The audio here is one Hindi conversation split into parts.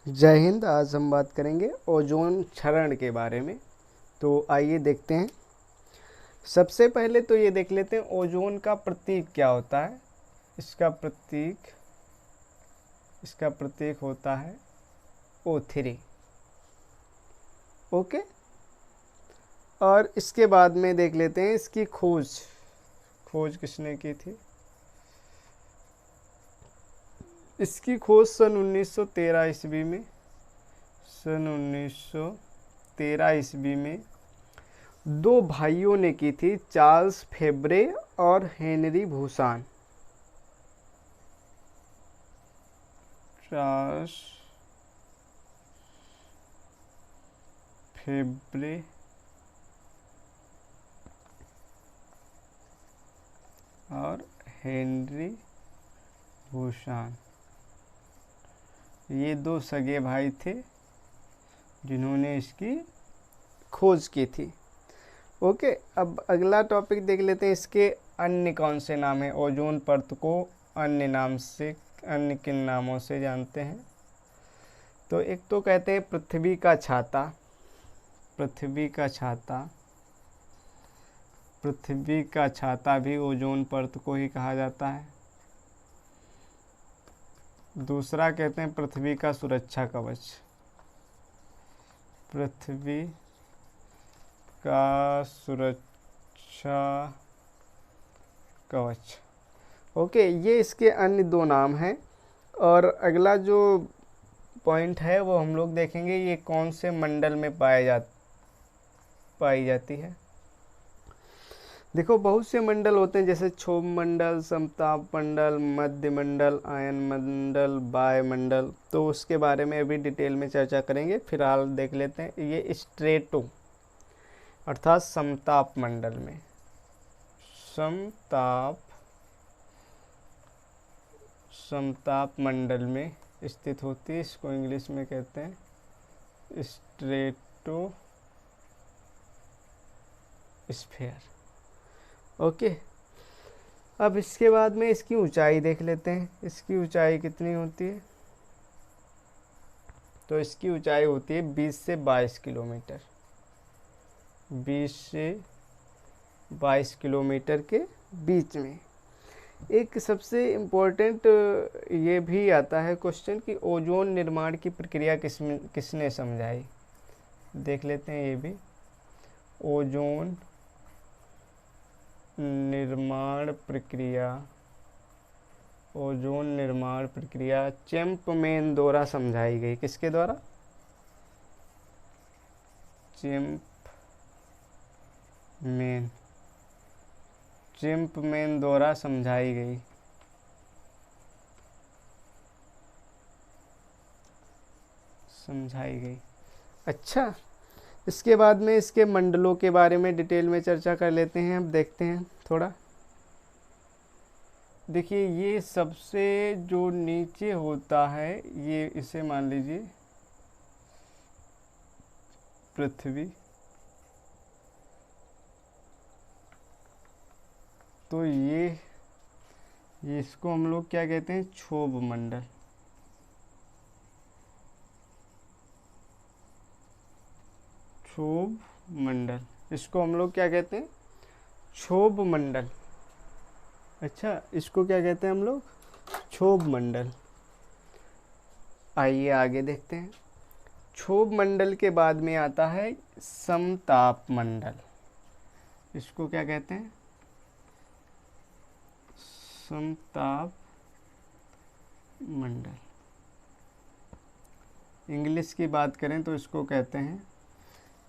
जय हिंद। आज हम बात करेंगे ओजोन क्षरण के बारे में। तो आइए देखते हैं। सबसे पहले तो ये देख लेते हैं ओजोन का प्रतीक क्या होता है। इसका प्रतीक होता है O3। ओके। और इसके बाद में देख लेते हैं इसकी खोज किसने की थी। इसकी खोज सन 1913 ईस्वी में दो भाइयों ने की थी, चार्ल्स फेब्रे और हेनरी भूसान। चार्ल्स फेब्रे और हेनरी भूसान, ये दो सगे भाई थे जिन्होंने इसकी खोज की थी। ओके। अब अगला टॉपिक देख लेते हैं। इसके अन्य कौन से नाम हैं। ओजोन परत को अन्य किन नामों से जानते हैं। तो एक तो कहते हैं पृथ्वी का छाता। पृथ्वी का छाता भी ओजोन परत को ही कहा जाता है। दूसरा कहते हैं पृथ्वी का सुरक्षा कवच। पृथ्वी का सुरक्षा कवच। ओके, ये इसके अन्य दो नाम हैं। और अगला जो पॉइंट है वो हम लोग देखेंगे, ये कौन से मंडल में पाई जाती है। देखो, बहुत से मंडल होते हैं, जैसे क्षोभ मंडल, समताप मंडल, मध्य मंडल, आयन मंडल, वायुमंडल। तो उसके बारे में अभी डिटेल में चर्चा करेंगे। फिलहाल देख लेते हैं ये स्ट्रेटो अर्थात समताप मंडल में समताप मंडल में स्थित होती है। इसको इंग्लिश में कहते हैं स्ट्रेटो स्फीयर। ओके। अब इसके बाद में इसकी ऊंचाई देख लेते हैं। इसकी ऊंचाई कितनी होती है। तो इसकी ऊंचाई होती है 20 से 22 किलोमीटर। 20 से 22 किलोमीटर के बीच में। एक सबसे इम्पोर्टेंट ये भी आता है क्वेश्चन कि ओजोन निर्माण की प्रक्रिया किसने समझाई। देख लेते हैं ये भी। ओजोन निर्माण प्रक्रिया चैंपमैन द्वारा समझाई गई। किसके द्वारा। चैंपमैन द्वारा समझाई गई। अच्छा, इसके बाद में इसके मंडलों के बारे में डिटेल में चर्चा कर लेते हैं। अब देखते हैं थोड़ा। देखिए, ये सबसे जो नीचे होता है, ये इसे मान लीजिए पृथ्वी। तो ये इसको हम लोग क्या कहते हैं, क्षोभ मंडल। इसको हम लोग क्या कहते हैं, क्षोभ मंडल। अच्छा, इसको क्या कहते हैं हम लोग, क्षोभ मंडल। आइए आगे देखते हैं। क्षोभ मंडल के बाद में आता है समताप मंडल। इसको क्या कहते हैं, समताप मंडल। इंग्लिश की बात करें तो इसको कहते हैं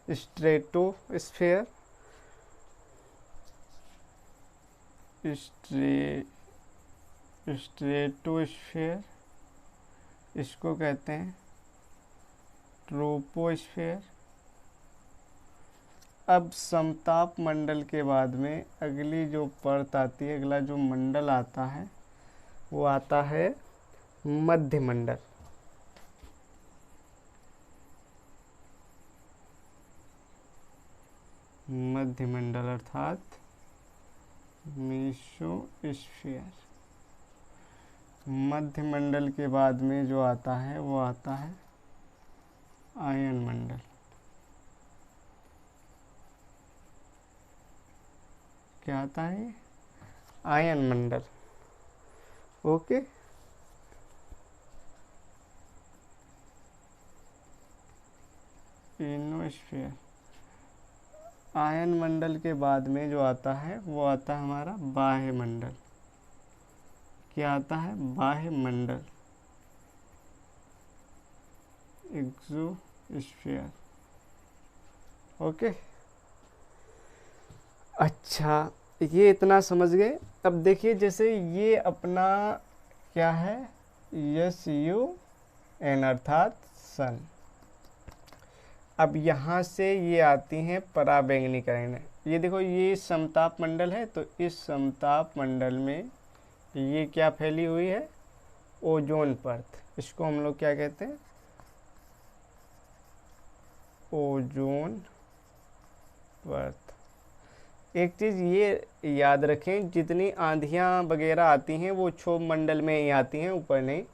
स्ट्रेटोस्फेयर। इसको कहते हैं ट्रोपोस्फेयर। अब समताप मंडल के बाद में अगली जो परत आती है, अगला जो मंडल आता है वो आता है मध्य मंडल। अर्थात मेसोस्फीयर। मध्य मंडल के बाद में जो आता है वो आता है आयन मंडल, क्या आता है? आयन मंडल। ओके, इनोस्फीयर। आयन मंडल के बाद में जो आता है वो आता है हमारा बाह्य मंडल। क्या आता है? बाह्य मंडल, एक्सोस्फीयर। ओके, अच्छा, ये इतना समझ गए। अब देखिए, जैसे ये अपना क्या है? SUN अर्थात सन। अब यहाँ से ये आती हैं पराबैंगनी किरणें। ये देखो, ये समताप मंडल है, तो इस समताप मंडल में ये क्या फैली हुई है? ओजोन परत। इसको हम लोग क्या कहते हैं? ओजोन परत। एक चीज़ ये याद रखें, जितनी आंधियाँ वगैरह आती हैं वो क्षोभ मंडल में ही आती हैं, ऊपर नहीं।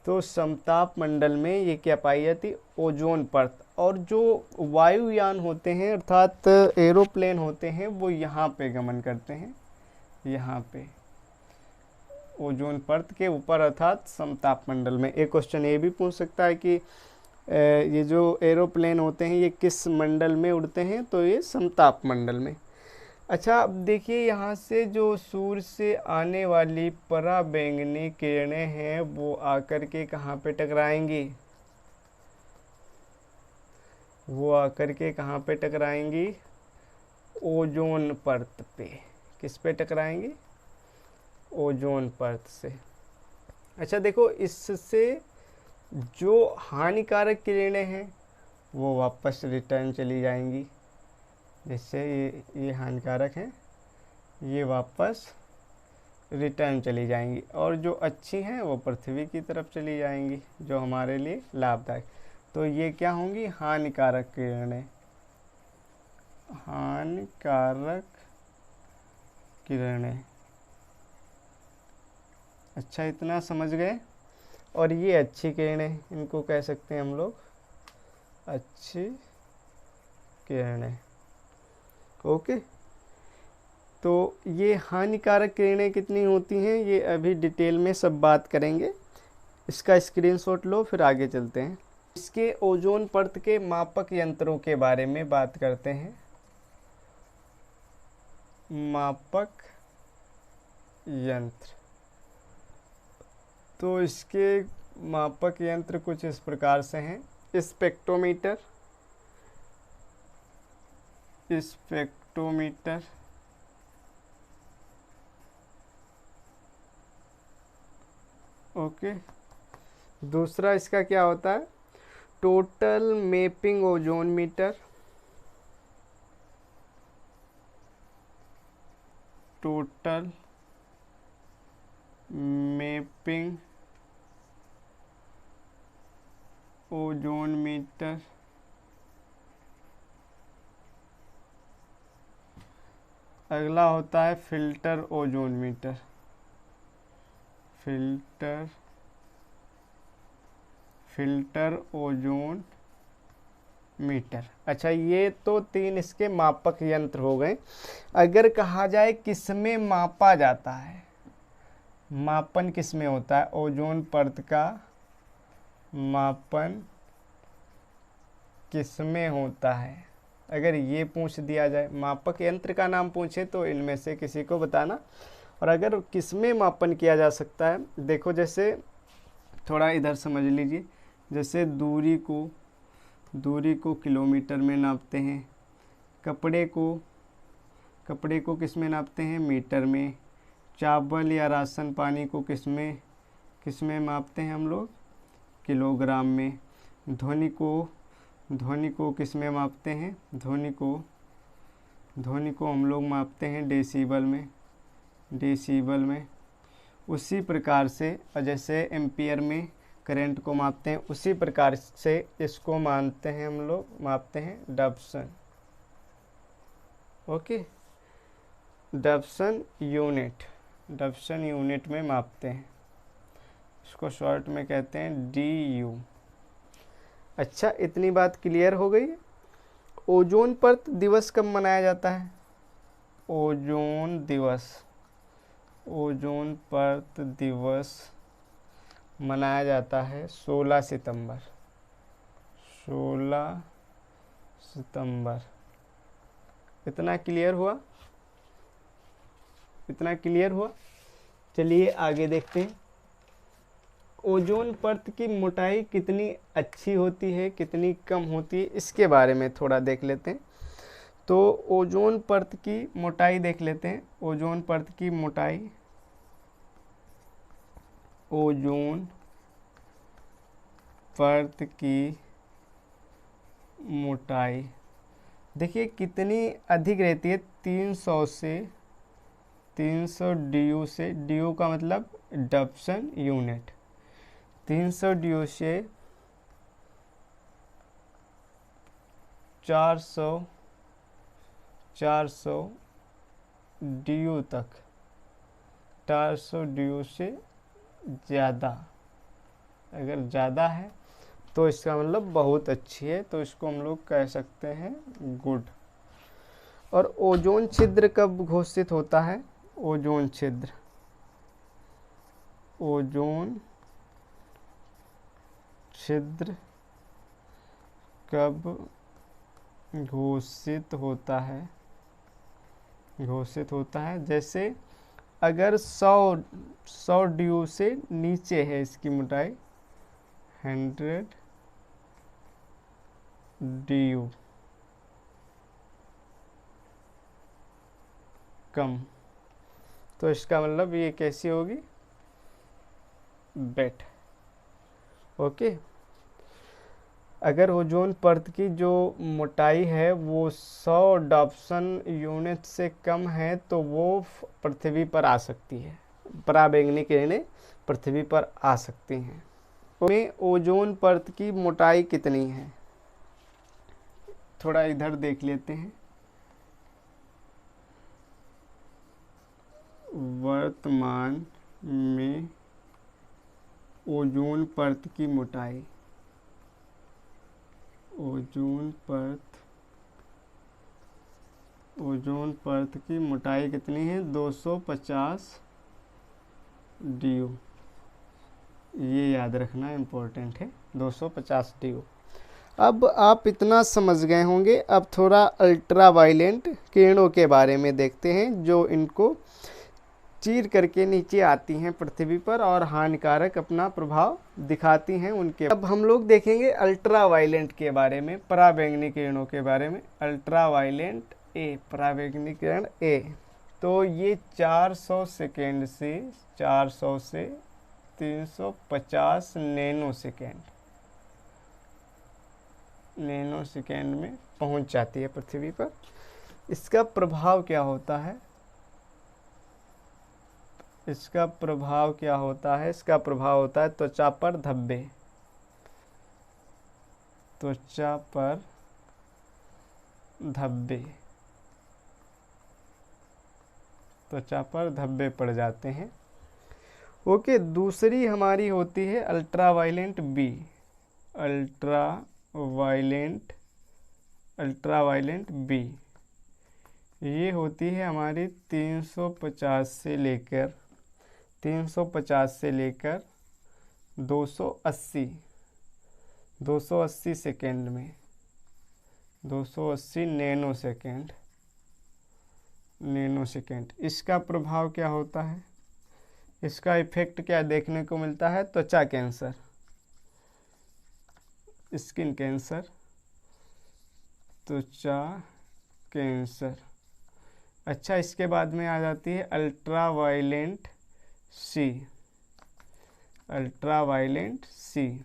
तो समताप मंडल में ये क्या पाई जाती? ओजोन परत। और जो वायुयान होते हैं अर्थात एरोप्लेन होते हैं वो यहाँ पे गमन करते हैं, यहाँ पे ओजोन परत के ऊपर अर्थात समताप मंडल में। एक क्वेश्चन ये भी पूछ सकता है कि ये जो एरोप्लेन होते हैं ये किस मंडल में उड़ते हैं? तो ये समताप मंडल में। अच्छा, अब देखिए, यहाँ से जो सूर्य से आने वाली पराबैंगनी किरणें हैं वो आकर के कहाँ पे टकराएंगी? वो आकर के कहाँ पे टकराएंगी? ओजोन परत पे। किस पे टकराएंगी? ओजोन परत से। अच्छा देखो, इससे जो हानिकारक किरणें हैं वो वापस रिटर्न चली जाएंगी। जिससे ये हानिकारक हैं, ये वापस रिटर्न चली जाएंगी, और जो अच्छी हैं वो पृथ्वी की तरफ चली जाएंगी, जो हमारे लिए लाभदायक। तो ये क्या होंगी? हानिकारक किरणें, हानिकारक किरणें। अच्छा, इतना समझ गए। और ये अच्छी किरणें, इनको कह सकते हैं हम लोग अच्छी किरणें। ओके, तो ये हानिकारक किरणें कितनी होती हैं ये अभी डिटेल में सब बात करेंगे। इसका स्क्रीनशॉट लो, फिर आगे चलते हैं। इसके ओजोन परत के मापक यंत्रों के बारे में बात करते हैं। मापक यंत्र, तो इसके मापक यंत्र कुछ इस प्रकार से हैं। Spectrometer, spectrometer, okay. दूसरा इसका क्या होता है? Total mapping ozone meter, total mapping ozone meter. अगला होता है filter ozone meter, filter ozone meter. अच्छा, ये तो तीन इसके मापक यंत्र हो गए। अगर कहा जाए किसमें मापा जाता है, मापन किसमें होता है? ओजोन परत का मापन किसमें होता है? अगर ये पूछ दिया जाए, मापक यंत्र का नाम पूछे तो इनमें से किसी को बताना। और अगर किसमें मापन किया जा सकता है, देखो जैसे थोड़ा इधर समझ लीजिए। जैसे दूरी को किलोमीटर में नापते हैं, कपड़े को किस में नापते हैं? मीटर में। चावल या राशन पानी को किस में मापते हैं हम लोग? किलोग्राम में। ध्वनि को किस में मापते हैं? ध्वनि को हम लोग मापते हैं डेसिबल में। उसी प्रकार से जैसे एम्पियर में करंट को मापते हैं, उसी प्रकार से इसको मापते हैं डबसन। ओके, डबसन यूनिट में मापते हैं। इसको शॉर्ट में कहते हैं DU। अच्छा, इतनी बात क्लियर हो गई। ओजोन परत दिवस कब मनाया जाता है? ओजोन दिवस, ओजोन परत दिवस मनाया जाता है 16 सितंबर, 16 सितंबर। इतना क्लियर हुआ? इतना क्लियर हुआ? चलिए आगे देखते हैं। ओजोन परत की मोटाई कितनी अच्छी होती है, कितनी कम होती है, इसके बारे में थोड़ा देख लेते हैं। तो ओजोन परत की मोटाई देख लेते हैं। ओजोन परत की मोटाई, ओजोन परत की मोटाई देखिए कितनी अधिक रहती है, 300 से 300 DU से, DU का मतलब डब्सन यूनिट, 300 DU से 400 DU तक, 400 DU से ज़्यादा, अगर ज़्यादा है तो इसका मतलब बहुत अच्छी है, तो इसको हम लोग कह सकते हैं गुड। और ओजोन छिद्र कब घोषित होता है? ओजोन छिद्र, ओजोन छिद्र कब घोषित होता है? घोषित होता है जैसे अगर 100 DU से नीचे है इसकी मोटाई, 100 DU कम, तो इसका मतलब ये कैसी होगी? बेट। ओके। अगर ओजोन परत की जो मोटाई है वो 100 डॉप्सन यूनिट से कम है तो वो पृथ्वी पर आ सकती है, पराबैंगनी किरणें पृथ्वी पर आ सकती हैं। में ओजोन परत की मोटाई कितनी है? थोड़ा इधर देख लेते हैं। वर्तमान में ओजोन परत की मोटाई, ओजोन परत की मोटाई कितनी है? 250 DU। ये याद रखना इम्पोर्टेंट है, 250 DU। अब आप इतना समझ गए होंगे, अब थोड़ा अल्ट्रावायलेंट किरणों के बारे में देखते हैं जो इनको चीर करके नीचे आती हैं पृथ्वी पर और हानिकारक अपना प्रभाव दिखाती हैं उनके। अब हम लोग देखेंगे अल्ट्रावायलेंट के बारे में, पराबैंगनी किरणों के बारे में। अल्ट्रावायलेंट ए, पराबैंगनी किरण ए, तो ये 400 सेकेंड से 350 नैनो सेकेंड में पहुंच जाती है पृथ्वी पर। इसका प्रभाव क्या होता है? इसका प्रभाव क्या होता है? इसका प्रभाव होता है त्वचा पर धब्बे, त्वचा पर धब्बे, त्वचा पर धब्बे पड़ जाते हैं। ओके, दूसरी हमारी होती है अल्ट्रावायलेंट बी, अल्ट्रावायलेंट बी। ये होती है हमारी 350 से लेकर 280 सेकेंड में, 280 नैनो सेकेंड। इसका प्रभाव क्या होता है? इसका इफेक्ट क्या देखने को मिलता है? त्वचा कैंसर, स्किन कैंसर, त्वचा कैंसर। अच्छा, इसके बाद में आ जाती है अल्ट्रावायलेंट सी, अल्ट्रावायलेंट सी।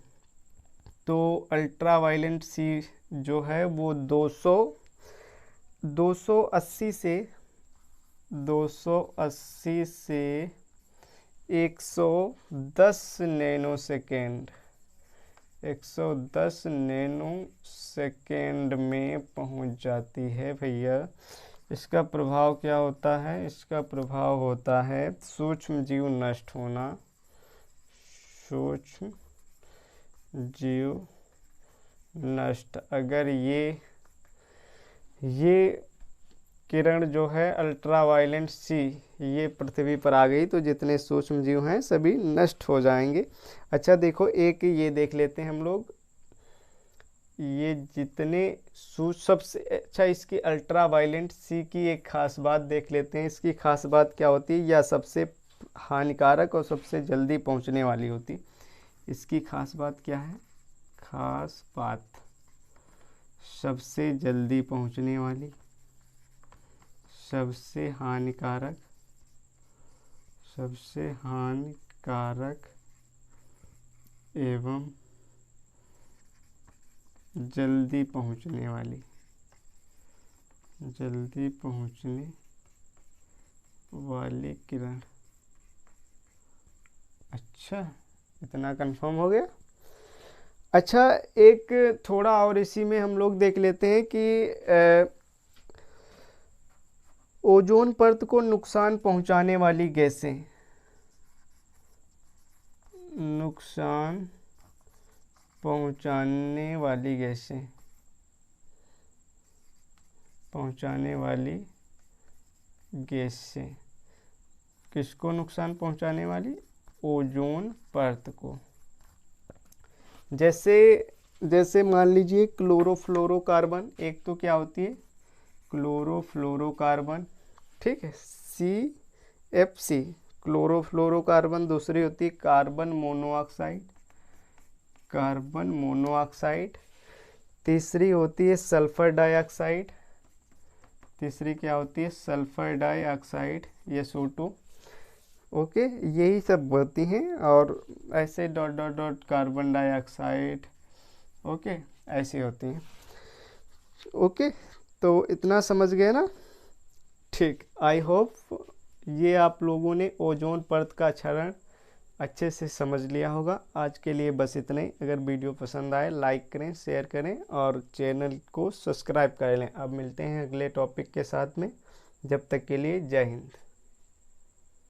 तो अल्ट्रावायलेंट सी जो है वो 280 से 110 नैनो सेकेंड, 110 नैनो सेकेंड में पहुंच जाती है भैया। इसका प्रभाव क्या होता है? इसका प्रभाव होता है सूक्ष्म जीव नष्ट होना, सूक्ष्म जीव नष्ट। अगर ये किरण जो है अल्ट्रावायलेंट सी ये पृथ्वी पर आ गई तो जितने सूक्ष्म जीव हैं सभी नष्ट हो जाएंगे। अच्छा देखो, एक ये देख लेते हैं हम लोग, ये जितने सबसे अच्छा इसकी अल्ट्रावायलेंट सी की एक खास बात देख लेते हैं। इसकी खास बात क्या होती है, या सबसे हानिकारक और सबसे जल्दी पहुंचने वाली होती। इसकी खास बात क्या है? खास बात सबसे जल्दी पहुंचने वाली, सबसे हानिकारक एवं जल्दी पहुंचने वाली किरण। अच्छा, इतना कंफर्म हो गया। अच्छा, एक थोड़ा और इसी में हम लोग देख लेते हैं कि ओजोन परत को नुकसान पहुंचाने वाली गैसें, किसको नुकसान पहुंचाने वाली? ओजोन परत को। जैसे मान लीजिए क्लोरोफ्लोरोकार्बन, एक तो क्या होती है क्लोरोफ्लोरोकार्बन, ठीक है, CFC क्लोरोफ्लोरोकार्बन। दूसरी होती है कार्बन मोनोऑक्साइड। तीसरी होती है सल्फर डाइऑक्साइड। तीसरी क्या होती है? Sulphur dioxide, SO2। ओके, यही सब होती हैं। और ऐसे dot dot dot carbon dioxide, okay, ऐसी होती हैं। ओके, तो इतना समझ गए ना? ठीक, आई होप ये आप लोगों ने ओजोन परत का क्षरण अच्छे से समझ लिया होगा। आज के लिए बस इतना ही। अगर वीडियो पसंद आए लाइक करें, शेयर करें और चैनल को सब्सक्राइब कर लें। अब मिलते हैं अगले टॉपिक के साथ में। जब तक के लिए जय हिंद।